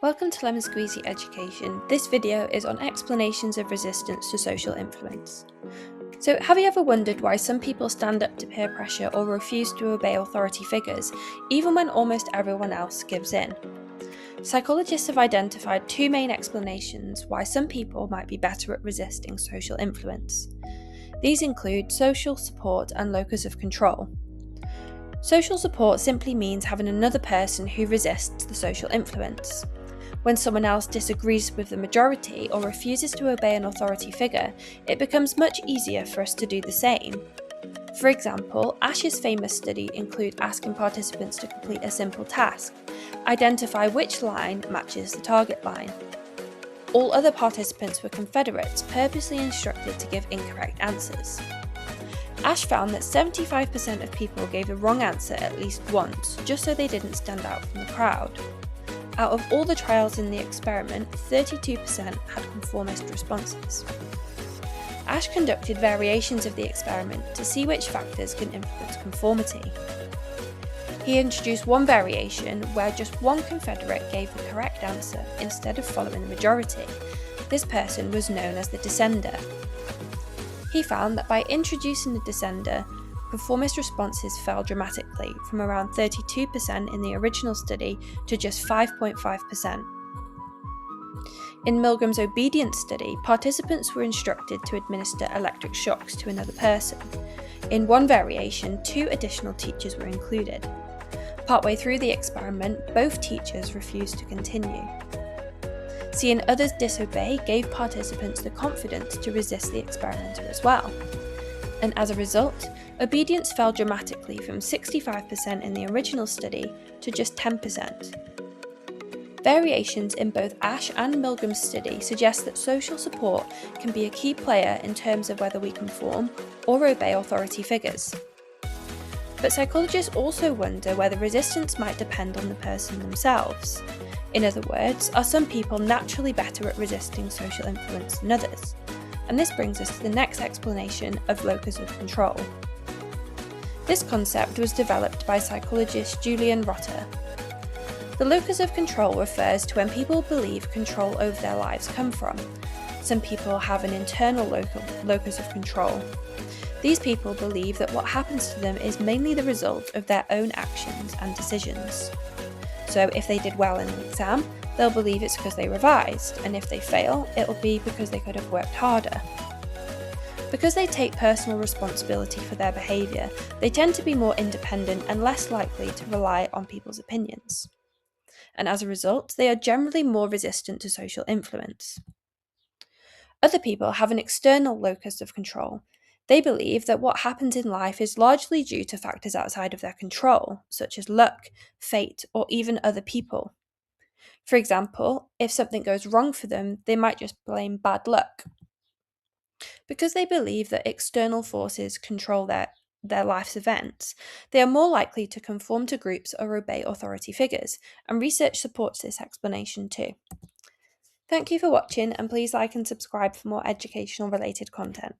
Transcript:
Welcome to Lemon-Squeezy Education. This video is on explanations of resistance to social influence. So, have you ever wondered why some people stand up to peer pressure or refuse to obey authority figures, even when almost everyone else gives in? Psychologists have identified two main explanations why some people might be better at resisting social influence. These include social support and locus of control. Social support simply means having another person who resists the social influence. When someone else disagrees with the majority or refuses to obey an authority figure, it becomes much easier for us to do the same. For example, Asch's famous study include asking participants to complete a simple task, identify which line matches the target line. All other participants were Confederates, purposely instructed to give incorrect answers. Asch found that 75% of people gave the wrong answer at least once, just so they didn't stand out from the crowd. Out of all the trials in the experiment, 32% had conformist responses. Asch conducted variations of the experiment to see which factors can influence conformity. He introduced one variation where just one Confederate gave the correct answer instead of following the majority. This person was known as the dissenter. He found that by introducing the dissenter, conformist responses fell dramatically from around 32% in the original study to just 5.5%. In Milgram's obedient study, participants were instructed to administer electric shocks to another person. In one variation, 2 additional teachers were included. Partway through the experiment, both teachers refused to continue. Seeing others disobey gave participants the confidence to resist the experimenter as well. And as a result, obedience fell dramatically from 65% in the original study to just 10%. Variations in both Asch and Milgram's study suggest that social support can be a key player in terms of whether we conform or obey authority figures. But psychologists also wonder whether resistance might depend on the person themselves. In other words, are some people naturally better at resisting social influence than others? And this brings us to the next explanation of locus of control. This concept was developed by psychologist Julian Rotter. The locus of control refers to when people believe control over their lives come from. Some people have an internal locus of control. These people believe that what happens to them is mainly the result of their own actions and decisions. So if they did well in an exam, they'll believe it's because they revised, and if they fail, it'll be because they could have worked harder. Because they take personal responsibility for their behaviour, they tend to be more independent and less likely to rely on people's opinions. And as a result, they are generally more resistant to social influence. Other people have an external locus of control. They believe that what happens in life is largely due to factors outside of their control, such as luck, fate, or even other people. For example, if something goes wrong for them, they might just blame bad luck. Because they believe that external forces control their life's events, they are more likely to conform to groups or obey authority figures, and research supports this explanation too. Thank you for watching, and please like and subscribe for more educational related content.